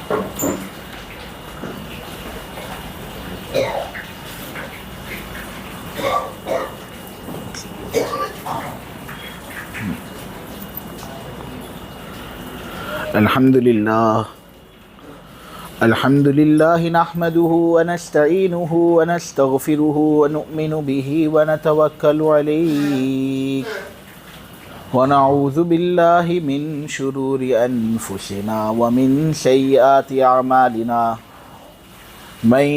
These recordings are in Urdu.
الحمد لله نحمده ونستعينه ونستغفره ونؤمن به ونتوكل عليه ونعوذ بالله من شرور أنفسنا ومن سيئات أعمالنا من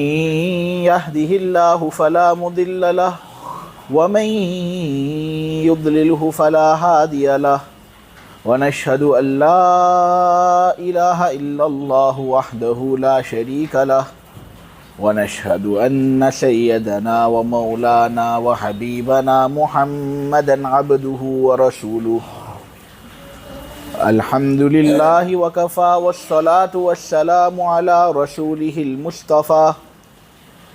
يهده الله فلا مضل له ومن يضلله فلا هادي له ونشهد أن لا إله إلا الله وحده لا شريك له ونشهد أن سيدنا ومولانا وحبيبنا محمدا عبده ورسوله الحمد لله وكفى والصلاة والسلام على رسوله المصطفى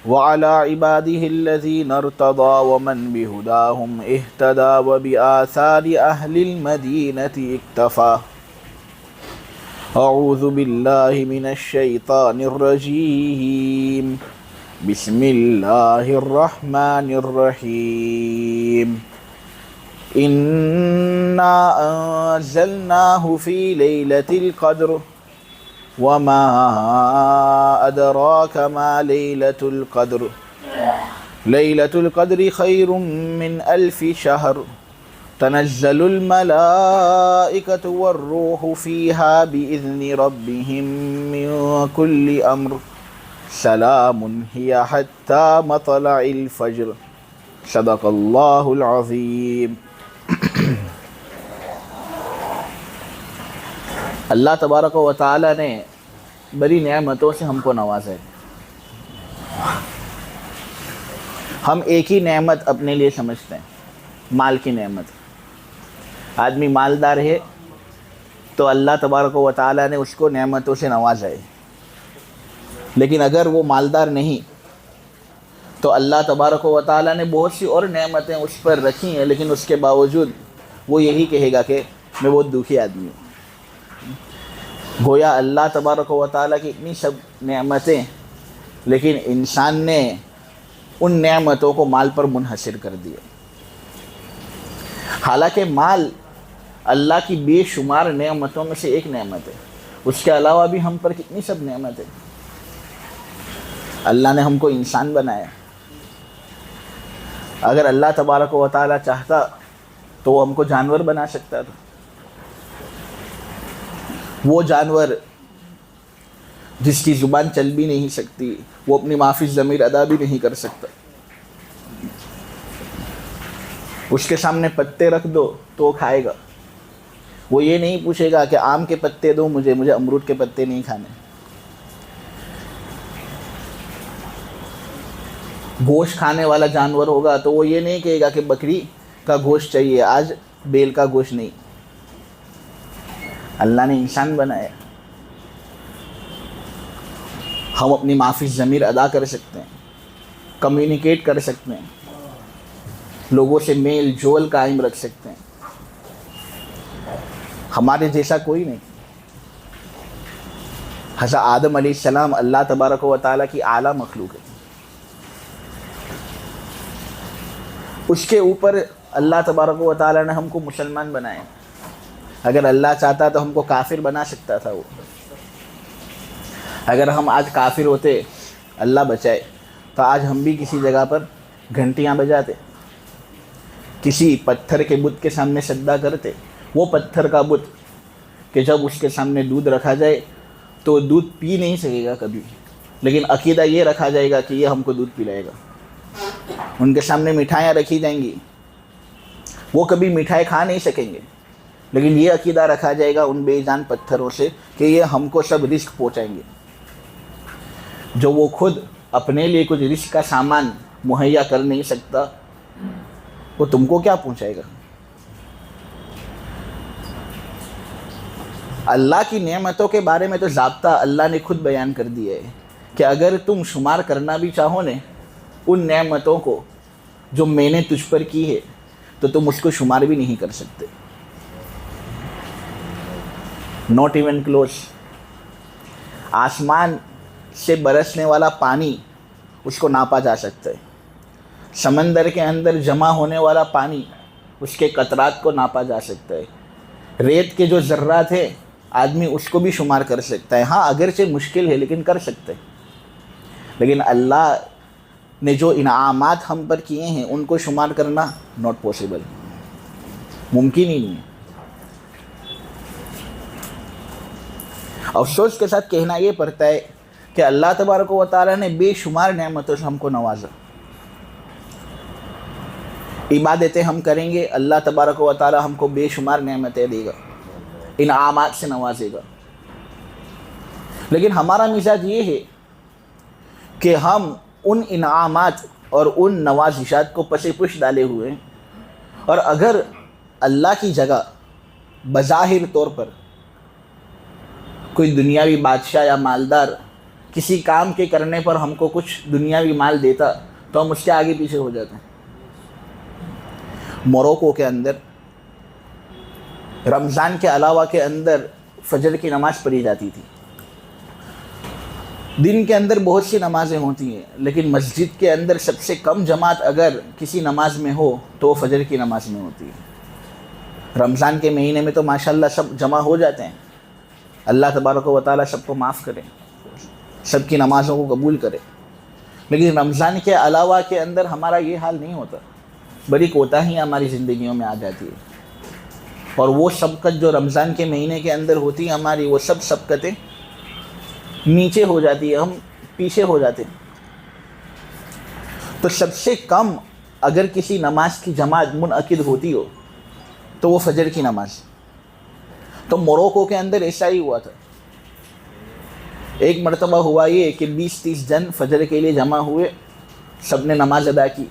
وعلى عباده الذين ارتضى ومن بهداهم اهتدى وبآثار أهل المدينة اكتفى أعوذ بالله من الشيطان الرجيم بسم الله الرحمن الرحيم إنا أنزلناه في ليلة القدر وما أدراك ما ليلة القدر ليلة القدر خير من 1000 شهر تنزل الملائكة والروح فيها بإذن ربهم من كل أمر سلام هي حتى مطلع الفجر صدق الله العظيم. اللہ تبارک و تعالی نے بڑی نعمتوں سے ہم کو نوازا ہے. ہم ایک ہی نعمت اپنے لیے سمجھتے ہیں، مال کی نعمت. آدمی مالدار ہے تو اللہ تبارک و تعالی نے اس کو نعمتوں سے نوازا ہے. لیکن اگر وہ مالدار نہیں تو اللہ تبارک و تعالی نے بہت سی اور نعمتیں اس پر رکھی ہیں، لیکن اس کے باوجود وہ یہی کہے گا کہ میں بہت دکھی آدمی ہوں. گویا اللہ تبارک و تعالیٰ کی اتنی سب نعمتیں، لیکن انسان نے ان نعمتوں کو مال پر منحصر کر دیا. حالانکہ مال اللہ کی بے شمار نعمتوں میں سے ایک نعمت ہے. اس کے علاوہ بھی ہم پر کتنی سب نعمتیں. اللہ نے ہم کو انسان بنایا. اگر اللہ تبارک و تعالیٰ چاہتا تو وہ ہم کو جانور بنا سکتا تھا. وہ جانور جس کی زبان چل بھی نہیں سکتی، وہ اپنی معافی ضمیر ادا بھی نہیں کر سکتا، اس کے سامنے پتے رکھ دو تو وہ کھائے گا. وہ یہ نہیں پوچھے گا کہ آم کے پتے دو مجھے امرود کے پتے نہیں کھانے. گوشت کھانے والا جانور ہوگا تو وہ یہ نہیں کہے گا کہ بکری کا گوشت چاہیے آج، بیل کا گوشت نہیں. اللہ نے انسان بنایا. ہم اپنی معافی ضمیر ادا کر سکتے ہیں، کمیونیکیٹ کر سکتے ہیں، لوگوں سے میل جول قائم رکھ سکتے ہیں. ہمارے جیسا کوئی نہیں. حضرت آدم علیہ السلام اللہ تبارک و تعالیٰ کی اعلیٰ مخلوق ہے. اس کے اوپر اللہ تبارک و تعالیٰ نے ہم کو مسلمان بنائے. اگر اللہ چاہتا تو ہم کو کافر بنا سکتا تھا. وہ اگر ہم آج کافر ہوتے، اللہ بچائے، تو آج ہم بھی کسی جگہ پر گھنٹیاں بجاتے، کسی پتھر کے بت کے سامنے سجدہ کرتے. وہ پتھر کا بت کہ جب اس کے سامنے دودھ رکھا جائے تو دودھ پی نہیں سکے گا کبھی، لیکن عقیدہ یہ رکھا جائے گا کہ یہ ہم کو دودھ پلائے گا. ان کے سامنے مٹھائیاں رکھی جائیں گی، وہ کبھی مٹھائی کھا نہیں سکیں گے، لیکن یہ عقیدہ رکھا جائے گا ان بے جان پتھروں سے کہ یہ ہم کو سب رزق پہنچائیں گے. جو وہ خود اپنے لیے کچھ رزق کا سامان مہیا کر نہیں سکتا، وہ تم کو کیا پہنچائے گا. اللہ کی نعمتوں کے بارے میں تو ضابطہ اللہ نے خود بیان کر دیا ہے کہ اگر تم شمار کرنا بھی چاہو نے ان نعمتوں کو جو میں نے تجھ پر کی ہے تو تم اس کو شمار بھی نہیں کر سکتے. Not even close. آسمان سے برسنے والا پانی اس کو ناپا جا سکتا ہے، سمندر کے اندر جمع ہونے والا پانی اس کے قطرات کو ناپا جا سکتا ہے، ریت کے جو ذرات ہیں آدمی اس کو بھی شمار کر سکتا ہے، ہاں اگرچہ مشکل ہے لیکن کر سکتے ہیں۔ لیکن اللہ نے جو انعامات ہم پر کیے ہیں ان کو شمار کرنا ناٹ پاسبل، ممکن ہی نہیں ہے۔ افسوس کے ساتھ کہنا یہ پڑتا ہے کہ اللہ تبارک و تعالیٰ نے بے شمار نعمتوں سے ہم کو نوازا۔ عبادتیں ہم کریں گے، اللہ تبارک و تعالیٰ ہم کو بے شمار نعمتیں دے گا، انعامات سے نوازے گا، لیکن ہمارا مزاج یہ ہے کہ ہم ان انعامات اور ان نوازشات کو پس پش ڈالے ہوئے ہیں، اور اگر اللہ کی جگہ بظاہر طور پر کوئی دنیاوی بادشاہ یا مالدار کسی کام کے کرنے پر ہم کو کچھ دنیاوی مال دیتا تو ہم اس کے آگے پیچھے ہو جاتے ہیں۔ موروکو کے اندر رمضان کے علاوہ کے اندر فجر کی نماز پڑھی جاتی تھی۔ دن کے اندر بہت سی نمازیں ہوتی ہیں، لیکن مسجد کے اندر سب سے کم جماعت اگر کسی نماز میں ہو تو وہ فجر کی نماز میں ہوتی ہے۔ رمضان کے مہینے میں تو ماشاءاللہ سب جمع ہو جاتے ہیں، اللہ تبارک و تعالیٰ سب کو معاف کرے، سب کی نمازوں کو قبول کرے، لیکن رمضان کے علاوہ کے اندر ہمارا یہ حال نہیں ہوتا، بڑی کوتاہیاں ہماری زندگیوں میں آ جاتی ہے، اور وہ سبقت جو رمضان کے مہینے کے اندر ہوتی ہے ہماری، وہ سب سبقتیں نیچے ہو جاتی ہے، ہم پیچھے ہو جاتے ہیں۔ تو سب سے کم اگر کسی نماز کی جماعت منعقد ہوتی ہو تو وہ فجر کی نماز۔ تو موروکو کے اندر ایسا ہی ہوا تھا، ایک مرتبہ ہوا یہ کہ 20-30 جن فجر کے لیے جمع ہوئے، سب نے نماز ادا کی۔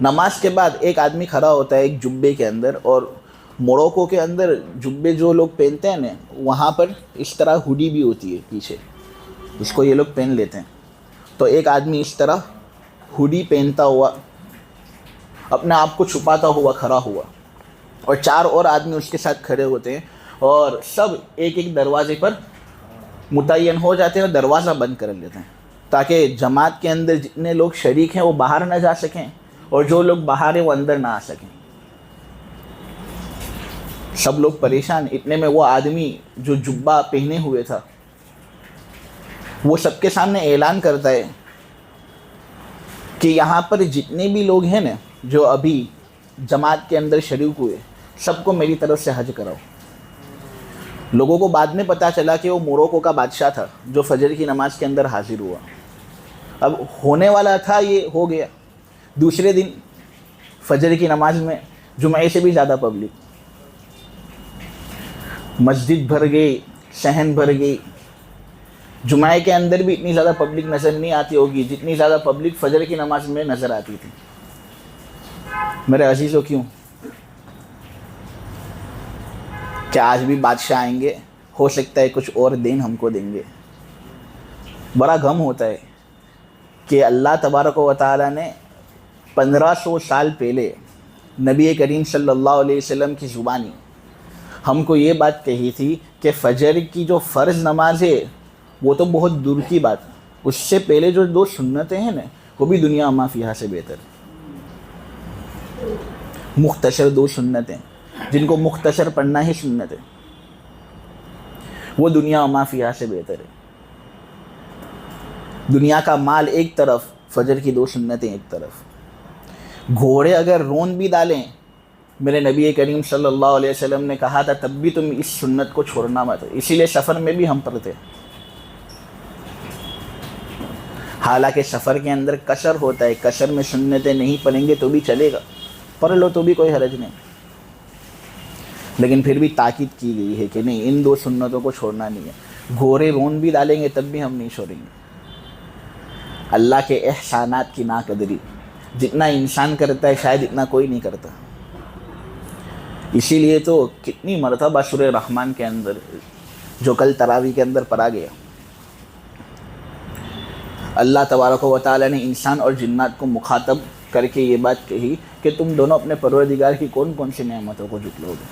نماز کے بعد ایک آدمی کھڑا ہوتا ہے ایک جبے کے اندر، اور موروکو کے اندر جبے جو لوگ پہنتے ہیں نا، وہاں پر اس طرح ہوڈی بھی ہوتی ہے پیچھے، اس کو یہ لوگ پہن لیتے ہیں۔ تو ایک آدمی اس طرح ہوڈی پہنتا ہوا اپنے آپ کو چھپاتا ہوا کھڑا ہوا، اور 4 اور آدمی اس کے ساتھ کھڑے ہوتے ہیں، اور سب ایک ایک دروازے پر متعین ہو جاتے ہیں اور دروازہ بند کر لیتے ہیں تاکہ جماعت کے اندر جتنے لوگ شریک ہیں وہ باہر نہ جا سکیں، اور جو لوگ باہر ہیں وہ اندر نہ آ سکیں۔ سب لوگ پریشان، اتنے میں وہ آدمی جو جبہ پہنے ہوئے تھا وہ سب کے سامنے اعلان کرتا ہے کہ یہاں پر جتنے بھی لوگ ہیں نا جو ابھی جماعت کے اندر شریک ہوئے، سب کو میری طرف سے حج کراؤ۔ لوگوں کو بعد میں پتہ چلا کہ وہ موروکو کا بادشاہ تھا جو فجر کی نماز کے اندر حاضر ہوا۔ اب ہونے والا تھا یہ ہو گیا۔ دوسرے دن فجر کی نماز میں جمعے سے بھی زیادہ پبلک، مسجد بھر گئی، صحن بھر گئی۔ جمعے کے اندر بھی اتنی زیادہ پبلک نظر نہیں آتی ہوگی جتنی زیادہ پبلک فجر کی نماز میں نظر آتی تھی۔ میرے عزیزوں، کیوں؟ کہ آج بھی بادشاہ آئیں گے، ہو سکتا ہے کچھ اور دین ہم کو دیں گے۔ بڑا غم ہوتا ہے کہ اللہ تبارک و تعالیٰ نے 1500 سال پہلے نبی کریم صلی اللہ علیہ وسلم کی زبانی ہم کو یہ بات کہی تھی کہ فجر کی جو فرض نماز ہے وہ تو بہت دور کی بات، اس سے پہلے جو 2 سنتیں ہیں نا وہ بھی دنیا ما فیہا سے بہتر۔ مختصر 2 سنتیں جن کو مختصر پڑھنا ہی سنت ہے، وہ دنیا ما فیہا سے بہتر ہے۔ دنیا کا مال ایک طرف، فجر کی 2 سنتیں ایک طرف۔ گھوڑے اگر رون بھی ڈالیں، میرے نبی کریم صلی اللہ علیہ وسلم نے کہا تھا تب بھی تم اس سنت کو چھوڑنا مت، اسی لیے سفر میں بھی ہم پڑھتے۔ حالانکہ سفر کے اندر قصر ہوتا ہے، قصر میں سنتیں نہیں پڑھیں گے تو بھی چلے گا، پڑھ لو تو بھی کوئی حرج نہیں، لیکن پھر بھی تاکید کی گئی ہے کہ نہیں، ان 2 سنتوں کو چھوڑنا نہیں ہے۔ گھوڑے رون بھی ڈالیں گے تب بھی ہم نہیں چھوڑیں گے۔ اللہ کے احسانات کی ناقدری جتنا انسان کرتا ہے شاید اتنا کوئی نہیں کرتا۔ اسی لیے تو کتنی مرتبہ سورہ رحمان کے اندر جو کل تراویح کے اندر پڑھا گیا، اللہ تبارک و تعالیٰ نے انسان اور جنات کو مخاطب کر کے یہ بات کہی کہ تم دونوں اپنے پروردگار کی کون کون سی نعمتوں کو جھٹلاؤ گے۔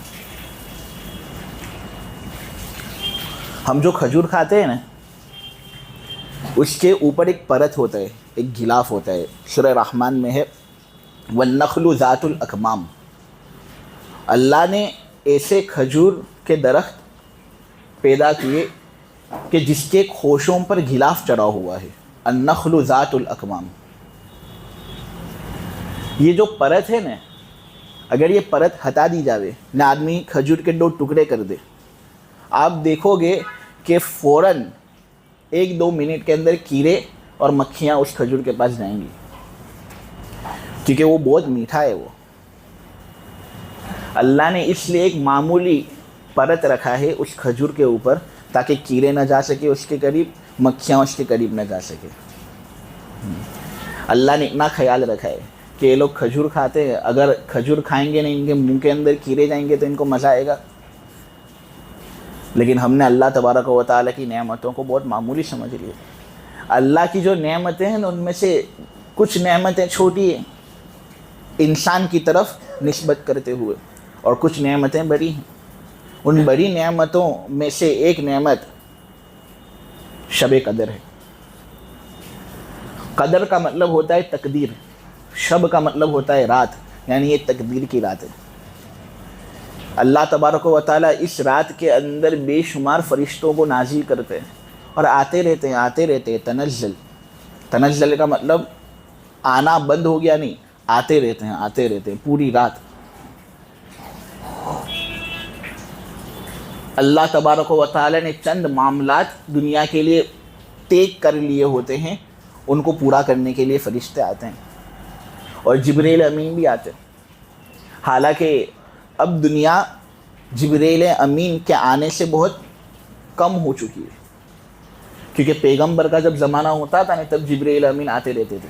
ہم جو کھجور کھاتے ہیں نا، اس کے اوپر ایک پرت ہوتا ہے، ایک غلاف ہوتا ہے. سورہ رحمان میں ہے والنخل ذات الاکمام. اللہ نے ایسے کھجور کے درخت پیدا کیے کہ جس کے خوشوں پر غلاف چڑھا ہوا ہے. النخل ذات الاکمام. یہ جو پرت ہے نا، اگر یہ پرت ہٹا دی جاوے نہ، آدمی کھجور کے 2 ٹکڑے کر دے، آپ دیکھو گے کہ فوراً 1-2 منٹ کے اندر کیڑے اور مکھیاں اس کھجور کے پاس جائیں گی، کیونکہ وہ بہت میٹھا ہے. وہ اللہ نے اس لیے ایک معمولی پرت رکھا ہے اس کھجور کے اوپر تاکہ کیڑے نہ جا سکے اس کے قریب، مکھیاں اس کے قریب نہ جا سکے. اللہ نے اتنا خیال رکھا ہے کہ یہ لوگ کھجور کھاتے ہیں، اگر کھجور کھائیں گے نہیں، ان کے منہ کے اندر کیڑے جائیں گے تو ان کو مزہ آئے گا. لیکن ہم نے اللہ تبارک و تعالیٰ کی نعمتوں کو بہت معمولی سمجھ لیا. اللہ کی جو نعمتیں ہیں ان میں سے کچھ نعمتیں چھوٹی ہیں انسان کی طرف نسبت کرتے ہوئے، اور کچھ نعمتیں بڑی ہیں. ان بڑی نعمتوں میں سے ایک نعمت شب قدر ہے. قدر کا مطلب ہوتا ہے تقدیر، شب کا مطلب ہوتا ہے رات، یعنی یہ تقدیر کی رات ہے. اللہ تبارک و تعالیٰ اس رات کے اندر بے شمار فرشتوں کو نازل کرتے ہیں اور آتے رہتے ہیں. تنزل کا مطلب آنا بند ہو گیا نہیں، آتے رہتے ہیں پوری رات. اللہ تبارک و تعالیٰ نے چند معاملات دنیا کے لیے طے کر لیے ہوتے ہیں، ان کو پورا کرنے کے لیے فرشتے آتے ہیں اور جبریل امین بھی آتے ہیں. حالانکہ اب دنیا جبریل امین کے آنے سے بہت کم ہو چکی ہے، کیونکہ پیغمبر کا جب زمانہ ہوتا تھا نا تب جبریل امین آتے رہتے تھے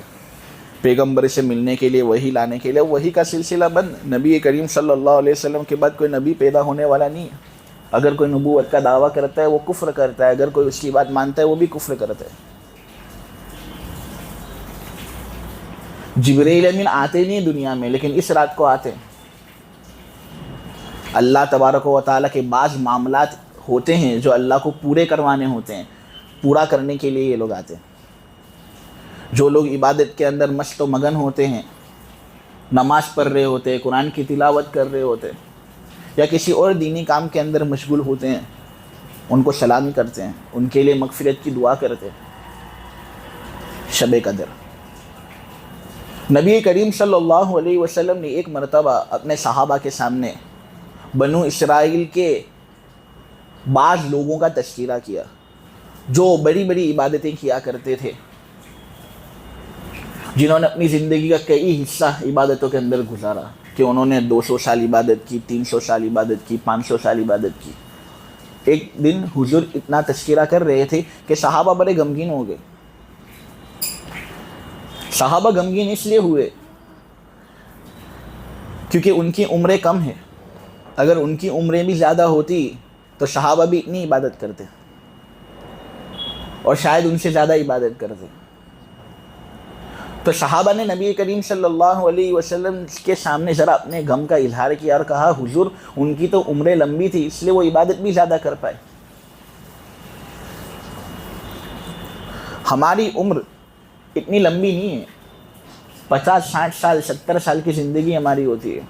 پیغمبر سے ملنے کے لیے، وحی لانے کے لیے. وحی کا سلسلہ بند. نبی کریم صلی اللہ علیہ وسلم کے بعد کوئی نبی پیدا ہونے والا نہیں ہے. اگر کوئی نبوت کا دعویٰ کرتا ہے وہ کفر کرتا ہے، اگر کوئی اس کی بات مانتا ہے وہ بھی کفر کرتا ہے. جبریل امین آتے نہیں دنیا میں، لیکن اس رات کو آتے ہیں. اللہ تبارک و تعالیٰ کے بعض معاملات ہوتے ہیں جو اللہ کو پورے کروانے ہوتے ہیں، پورا کرنے کے لیے یہ لوگ آتے ہیں. جو لوگ عبادت کے اندر مست و مگن ہوتے ہیں، نماز پڑھ رہے ہوتے ہیں، قرآن کی تلاوت کر رہے ہوتے ہیں، یا کسی اور دینی کام کے اندر مشغول ہوتے ہیں، ان کو سلامی کرتے ہیں، ان کے لیے مغفرت کی دعا کرتے ہیں. شب قدر. نبی کریم صلی اللہ علیہ وسلم نے ایک مرتبہ اپنے صحابہ کے سامنے بنو اسرائیل کے بعض لوگوں کا تذکرہ کیا جو بڑی بڑی عبادتیں کیا کرتے تھے، جنہوں نے اپنی زندگی کا کئی حصہ عبادتوں کے اندر گزارا، کہ انہوں نے 200 سال عبادت کی، 300 سال عبادت کی، 500 سال عبادت کی. ایک دن حضور اتنا تذکرہ کر رہے تھے کہ صحابہ بڑے غمگین ہو گئے. صحابہ غمگین اس لیے ہوئے کیونکہ ان کی عمریں کم ہیں. اگر ان کی عمریں بھی زیادہ ہوتی تو صحابہ بھی اتنی عبادت کرتے اور شاید ان سے زیادہ عبادت کرتے. تو صحابہ نے نبی کریم صلی اللہ علیہ وسلم کے سامنے ذرا اپنے غم کا اظہار کیا اور کہا حضور ان کی تو عمریں لمبی تھی اس لیے وہ عبادت بھی زیادہ کر پائے، ہماری عمر اتنی لمبی نہیں ہے. 50 60 سال 70 سال کی زندگی ہماری ہوتی ہے.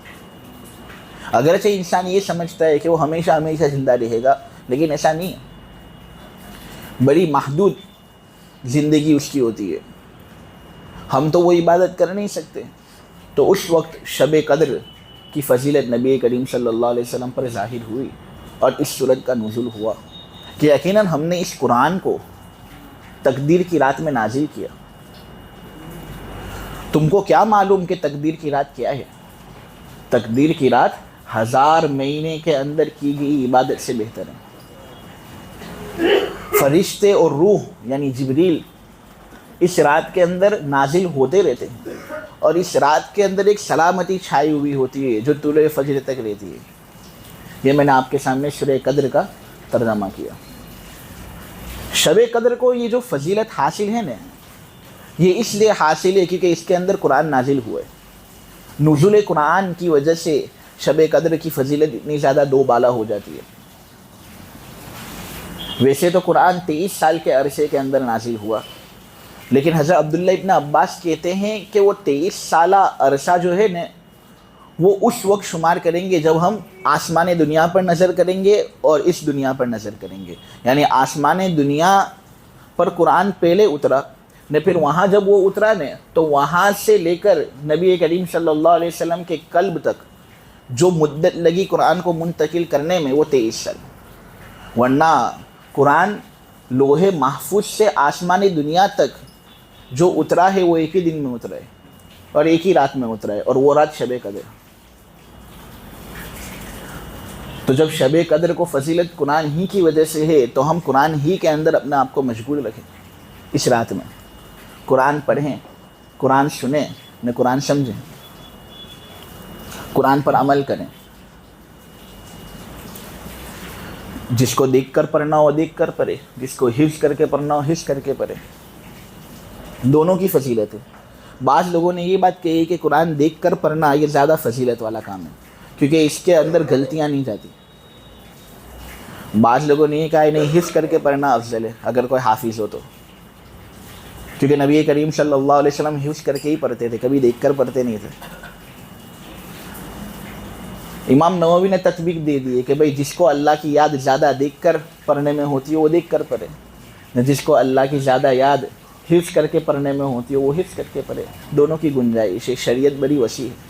اگرچہ انسان یہ سمجھتا ہے کہ وہ ہمیشہ ہمیشہ زندہ رہے گا، لیکن ایسا نہیں ہے. بڑی محدود زندگی اس کی ہوتی ہے. ہم تو وہ عبادت کر نہیں سکتے. تو اس وقت شب قدر کی فضیلت نبی کریم صلی اللہ علیہ وسلم پر ظاہر ہوئی اور اس سورت کا نزول ہوا کہ یقیناً ہم نے اس قرآن کو تقدیر کی رات میں نازل کیا. تم کو کیا معلوم کہ تقدیر کی رات کیا ہے؟ تقدیر کی رات 1000 مہینے کے اندر کی گئی عبادت سے بہتر ہے. فرشتے اور روح یعنی جبریل اس رات کے اندر نازل ہوتے رہتے ہیں اور اس رات کے اندر ایک سلامتی چھائی ہوئی ہوتی ہے جو طلوع فجر تک رہتی ہے. یہ میں نے آپ کے سامنے سورہ قدر کا ترجمہ کیا. شب قدر کو یہ جو فضیلت حاصل ہے نا، یہ اس لیے حاصل ہے کیونکہ اس کے اندر قرآن نازل ہوا ہے. نزول قرآن کی وجہ سے شب قدر کی فضیلت اتنی زیادہ دو بالا ہو جاتی ہے. ویسے تو قرآن 23 سال کے عرصے کے اندر نازل ہوا، لیکن حضرت عبداللہ ابن عباس کہتے ہیں کہ وہ 23 سالہ عرصہ جو ہے نا وہ اس وقت شمار کریں گے جب ہم آسمان دنیا پر نظر کریں گے اور اس دنیا پر نظر کریں گے. یعنی آسمان دنیا پر قرآن پہلے اترا نے، پھر وہاں جب وہ اترا نے تو وہاں سے لے کر نبی کریم صلی اللہ علیہ وسلم کے قلب تک جو مدت لگی قرآن کو منتقل کرنے میں وہ 23 سال. ورنہ قرآن لوح محفوظ سے آسمان دنیا تک جو اترا ہے وہ ایک ہی دن میں اترا ہے اور ایک ہی رات میں اترا ہے، اور وہ رات شب قدر. تو جب شب قدر کو فضیلت قرآن ہی کی وجہ سے ہے تو ہم قرآن ہی کے اندر اپنے آپ کو مشغول رکھیں. اس رات میں قرآن پڑھیں، قرآن سنیں، نہ قرآن سمجھیں، قرآن پر عمل کریں. جس کو دیکھ کر پڑھنا ہو دیکھ کر پڑھے، جس کو حفظ کر کے پڑھنا ہو حفظ کر کے پڑھے. دونوں کی فضیلت ہے. بعض لوگوں نے یہ بات کہی کہ قرآن دیکھ کر پڑھنا یہ زیادہ فضیلت والا کام ہے کیونکہ اس کے اندر غلطیاں نہیں جاتی. بعض لوگوں نے یہ کہا نہیں، حفظ کر کے پڑھنا افضل ہے اگر کوئی حافظ ہو تو، کیونکہ نبی کریم صلی اللہ علیہ وسلم حفظ کر کے ہی پڑھتے تھے، کبھی دیکھ کر پڑھتے نہیں تھے. امام نووی نے تطبیق دے دی ہے کہ بھئی جس کو اللہ کی یاد زیادہ دیکھ کر پڑھنے میں ہوتی ہے وہ دیکھ کر پڑھے، نہ جس کو اللہ کی زیادہ یاد حفظ کر کے پڑھنے میں ہوتی ہے وہ حفظ کر کے پڑھے. دونوں کی گنجائش ہے. شریعت بڑی وسیع ہے.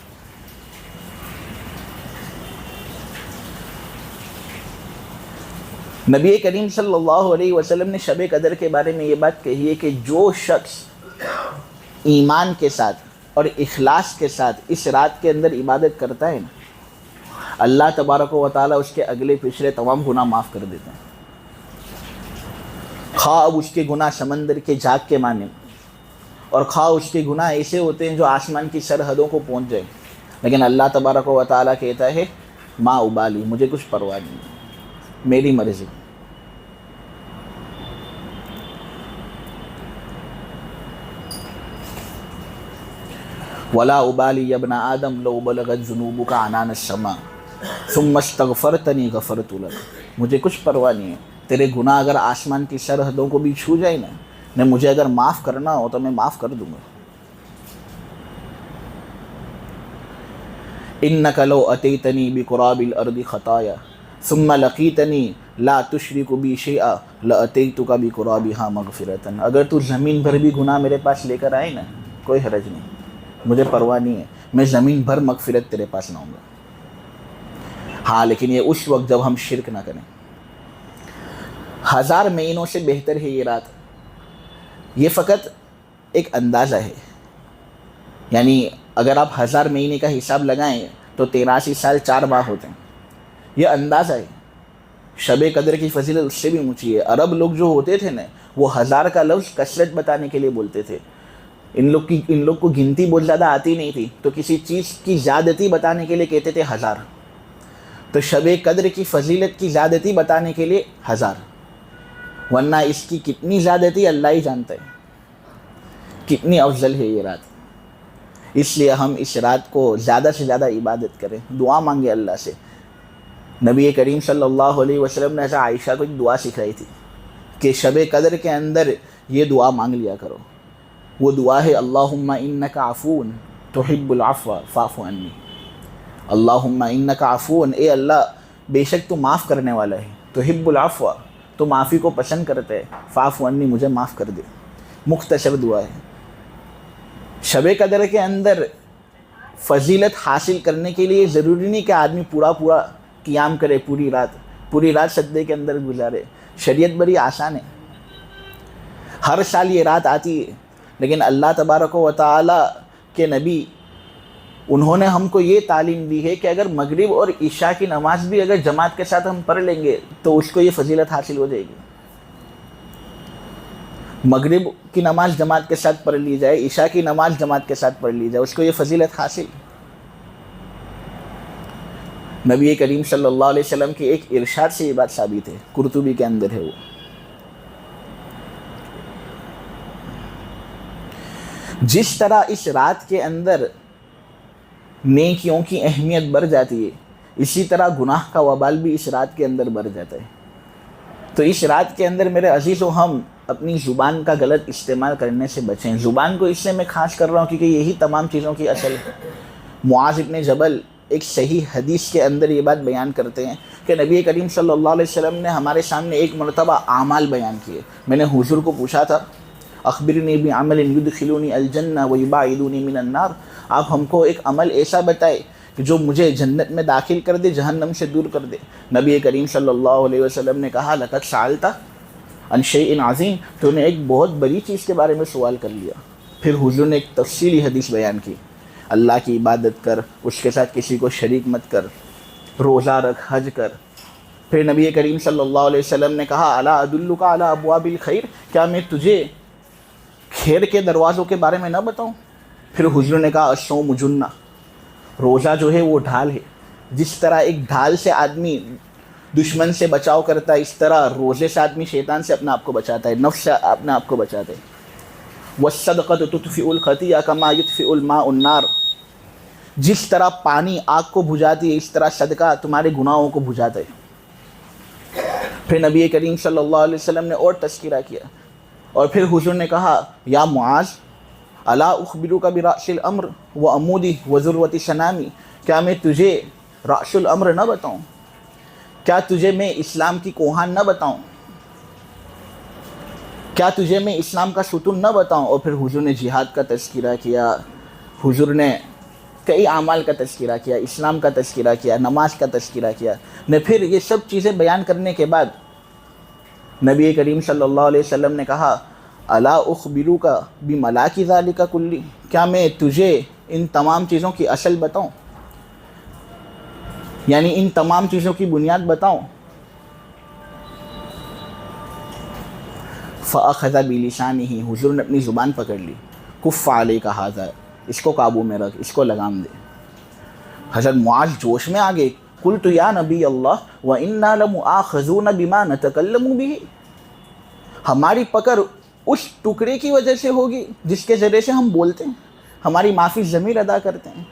نبی کریم صلی اللہ علیہ وسلم نے شب قدر کے بارے میں یہ بات کہی ہے کہ جو شخص ایمان کے ساتھ اور اخلاص کے ساتھ اس رات کے اندر عبادت کرتا ہے نا، اللہ تبارک و تعالیٰ اس کے اگلے پچھلے تمام گناہ معاف کر دیتے ہیں. خواہ اب اس کے گناہ سمندر کے جھاگ کے مانند اور خواہ اس کے گناہ ایسے ہوتے ہیں جو آسمان کی سرحدوں کو پہنچ جائیں، لیکن اللہ تبارک و تعالیٰ کہتا ہے ما ابالی، مجھے کچھ پرواہ نہیں، میری مرضی. ولا ابالی یا ابن آدم لو بلغت ذنوبک عنان السماء ثم استغفرتنی غفرت لک. مجھے کچھ پرواہ نہیں ہے، تیرے گناہ اگر آسمان کی سرحدوں کو بھی چھو جائے نا، مجھے اگر معاف کرنا ہو تو میں معاف کر دوں گا. انک لو اتیتنی بقراب الارض خطایا ثم لقیتنی لا تشرک بی شیئا لاتیتک بقرابها مغفرۃ. اگر تو زمین بھر بھی گناہ میرے پاس لے کر آئے نا، کوئی حرج نہیں، مجھے پرواہ نہیں ہے، میں زمین بھر مغفرت تیرے پاس لاؤں گا. ہاں لیکن یہ اس وقت جب ہم شرک نہ کریں. 1000 مہینوں سے بہتر ہے یہ رات. یہ فقط ایک اندازہ ہے. یعنی اگر آپ 1000 مہینے کا حساب لگائیں تو 83 سال 4 ماہ ہوتے ہیں. یہ اندازہ ہے. شب قدر کی فضیلت اس سے بھی اونچی ہے. عرب لوگ جو ہوتے تھے نا، وہ 1000 کا لفظ کثرت بتانے کے لیے بولتے تھے. ان لوگ کو گنتی بہت زیادہ آتی نہیں تھی، تو کسی چیز کی زیادتی بتانے کے لیے کہتے تھے 1000. تو شب قدر کی فضیلت کی زیادتی بتانے کے لیے 1000، ورنہ اس کی کتنی زیادتی اللہ ہی جانتا ہے، کتنی افضل ہے یہ رات. اس لیے ہم اس رات کو زیادہ سے زیادہ عبادت کریں، دعا مانگے اللہ سے. نبی کریم صلی اللہ علیہ وسلم نے ایسا عائشہ کو ایک دعا سکھائی تھی کہ شب قدر کے اندر یہ دعا مانگ لیا کرو. وہ دعا ہے اللہم انک عفو تحب العفو فاعف عنی. اللہم انک عفو، اے اللہ بے شک تو معاف کرنے والا ہے، تحب العفو، تو معافی کو پسند کرتا ہے، فاعف عنی، مجھے معاف کر دے. مختصر دعا ہے. شب قدر کے اندر فضیلت حاصل کرنے کے لیے ضروری نہیں کہ آدمی پورا قیام کرے، پوری رات سجدے کے اندر گزارے. شریعت بڑی آسان ہے. ہر سال یہ رات آتی ہے، لیکن اللہ تبارک و تعالیٰ کے نبی انہوں نے ہم کو یہ تعلیم دی ہے کہ اگر مغرب اور عشاء کی نماز بھی اگر جماعت کے ساتھ ہم پڑھ لیں گے تو اس کو یہ فضیلت حاصل ہو جائے گی. مغرب کی نماز جماعت کے ساتھ پڑھ لی جائے، عشاء کی نماز جماعت کے ساتھ پڑھ لی جائے، اس کو یہ فضیلت حاصل. نبی کریم صلی اللہ علیہ وسلم کے ایک ارشاد سے یہ بات ثابت ہے، قرطبی کے اندر ہے وہ. جس طرح اس رات کے اندر نیکیوں کی اہمیت بڑھ جاتی ہے، اسی طرح گناہ کا وبال بھی اس رات کے اندر بڑھ جاتا ہے. تو اس رات کے اندر میرے عزیزو ہم اپنی زبان کا غلط استعمال کرنے سے بچیں. زبان کو اس لیے میں خاص کر رہا ہوں کیونکہ یہی تمام چیزوں کی اصل ہے. معاذ ابن جبل ایک صحیح حدیث کے اندر یہ بات بیان کرتے ہیں کہ نبی کریم صلی اللہ علیہ وسلم نے ہمارے سامنے ایک مرتبہ اعمال بیان کیے. میں نے حضور کو پوچھا تھا اخبرنی بعمل یدخلونی الجنہ ویباعدونی من النار، آپ ہم کو ایک عمل ایسا بتائے کہ جو مجھے جنت میں داخل کر دے، جہنم سے دور کر دے. نبی کریم صلی اللہ علیہ وسلم نے کہا لقد سألت عن شیء عظیم، تو نے ایک بہت بڑی چیز کے بارے میں سوال کر لیا. پھر حضور نے ایک تفصیلی حدیث بیان کی، اللہ کی عبادت کر، اس کے ساتھ کسی کو شریک مت کر، روزہ رکھ، حج کر. پھر نبی کریم صلی اللہ علیہ وسلم نے کہا الا ادلک علی ابواب الخیر، کیا میں تجھے خیر کے دروازوں کے بارے میں نہ بتاؤں؟ پھر حضور نے کہا الصوم جنہ، روزہ جو ہے وہ ڈھال ہے. جس طرح ایک ڈھال سے آدمی دشمن سے بچاؤ کرتا ہے، اس طرح روزے سے آدمی شیطان سے اپنے آپ کو بچاتا ہے، نفس سے اپنے آپ کو بچاتا ہے. والصدقۃ تطفئ الخطیئہ کما یطفئ الماء النار، جس طرح پانی آگ کو بجھاتی ہے اس طرح صدقہ تمہارے گناہوں کو بجھاتا ہے. پھر نبی کریم صلی اللہ علیہ وسلم نے اور تذکرہ کیا، اور پھر حضور نے کہا یا معاذ الا اخبرک برأس الامر وعمودہ وذروۃ سنامی، کیا میں تجھے رأس الامر نہ بتاؤں؟ کیا تجھے میں اسلام کی کوہان نہ بتاؤں؟ کیا تجھے میں اسلام کا ستون نہ بتاؤں؟ اور پھر حضور نے جہاد کا تذکرہ کیا، حضور نے کئی اعمال کا تذکرہ کیا، اسلام کا تذکرہ کیا، نماز کا تذکرہ کیا. نے پھر یہ سب چیزیں بیان کرنے کے بعد نبی کریم صلی اللہ علیہ وسلم نے کہا الا اخبرک بملاک ذلک کلی، کیا میں تجھے ان تمام چیزوں کی اصل بتاؤں، یعنی ان تمام چیزوں کی بنیاد بتاؤں؟ فاخذ بلسانہ، حضور نے اپنی زبان پکڑ لی. کف علیک ھذا، اس کو قابو میں رکھ، اس کو لگام دے. حضرت معاذ جوش میں آ گئے. قلت یا نبی اللہ وَإِنَّا لَمُؤَاخَذُونَ بِمَا نَتَكَلَّمُ بِهِ، ہماری پکڑ اس ٹکڑے کی وجہ سے ہوگی جس کے ذریعے سے ہم بولتے ہیں، ہماری معافی ضمیر ادا کرتے ہیں.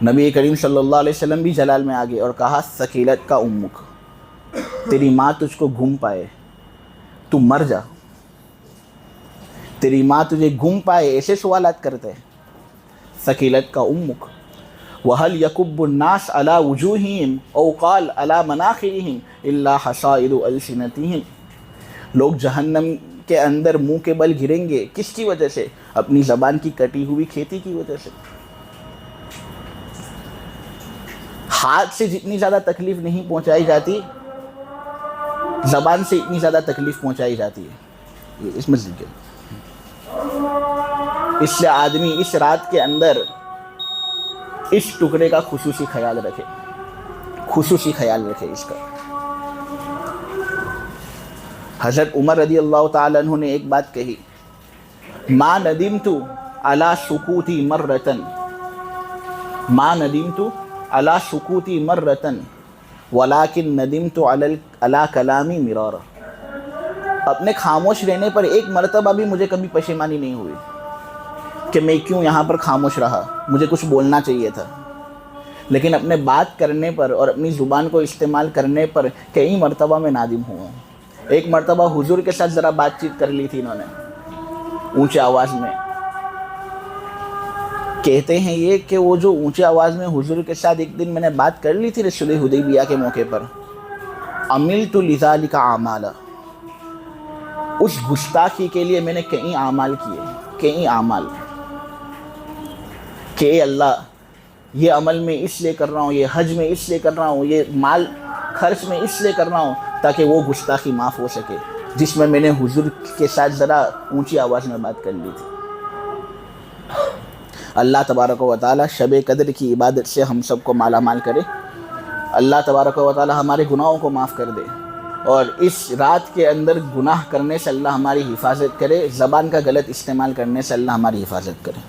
نبی کریم صلی اللہ علیہ وسلم بھی جلال میں آ گئے اور کہا ثقیلت کا امک، تیری ماں تجھ کو گم پائے، تو مر جا. تیری ماں تجھے گم پائے، ایسے سوالات کرتے ہیں. ثقیلت کا امک. وَهَلْ يَكُبُّ النَّاسُ عَلَى وُجُوهِهِمْ أَوْ قَالَ عَلَى مَنَاخِرِهِمْ إِلَّا حَصَائِدُ أَلْسِنَتِهِمْ، لوگ جہنم کے اندر منہ کے بل گریں گے، کس کی وجہ سے؟ اپنی زبان کی کٹی ہوئی کھیتی کی وجہ سے. ہاتھ سے جتنی زیادہ تکلیف نہیں پہنچائی جاتی، زبان سے اتنی زیادہ تکلیف پہنچائی جاتی ہے. اس میں ذکر، اس سے آدمی اس رات کے اندر اس ٹکڑے کا خصوصی خیال رکھے، خصوصی خیال رکھے اس کا. حضرت عمر رضی اللہ تعالیٰ عنہ نے ایک بات کہی، ما ندمت علی سکوتی مرتن، ما ندمت علی سکوتی مرتن ولیکن ندمت علی کلامی مرارا. اپنے خاموش رہنے پر ایک مرتبہ بھی مجھے کبھی پشیمانی نہیں ہوئی کہ میں کیوں یہاں پر خاموش رہا، مجھے کچھ بولنا چاہیے تھا. لیکن اپنے بات کرنے پر اور اپنی زبان کو استعمال کرنے پر کئی مرتبہ میں نادم ہوا. ایک مرتبہ حضور کے ساتھ ذرا بات چیت کر لی تھی انہوں نے اونچے آواز میں. کہتے ہیں یہ کہ وہ جو اونچے آواز میں حضور کے ساتھ ایک دن میں نے بات کر لی تھی رسول حدیبیہ کے موقع پر، عملت لذالک اعمالا، اس گستاخی کے لیے میں نے کئی اعمال کیے، کئی اعمال، کہ اے اللہ یہ عمل میں اس لیے کر رہا ہوں، یہ حج میں اس لیے کر رہا ہوں، یہ مال خرچ میں اس لیے کر رہا ہوں تاکہ وہ گستاخی معاف ہو سکے جس میں نے حضور کے ساتھ ذرا اونچی آواز میں بات کر لی تھی. اللہ تبارک و تعالی شب قدر کی عبادت سے ہم سب کو مالا مال کرے. اللہ تبارک و تعالی ہمارے گناہوں کو معاف کر دے، اور اس رات کے اندر گناہ کرنے سے اللہ ہماری حفاظت کرے، زبان کا غلط استعمال کرنے سے اللہ ہماری حفاظت کرے.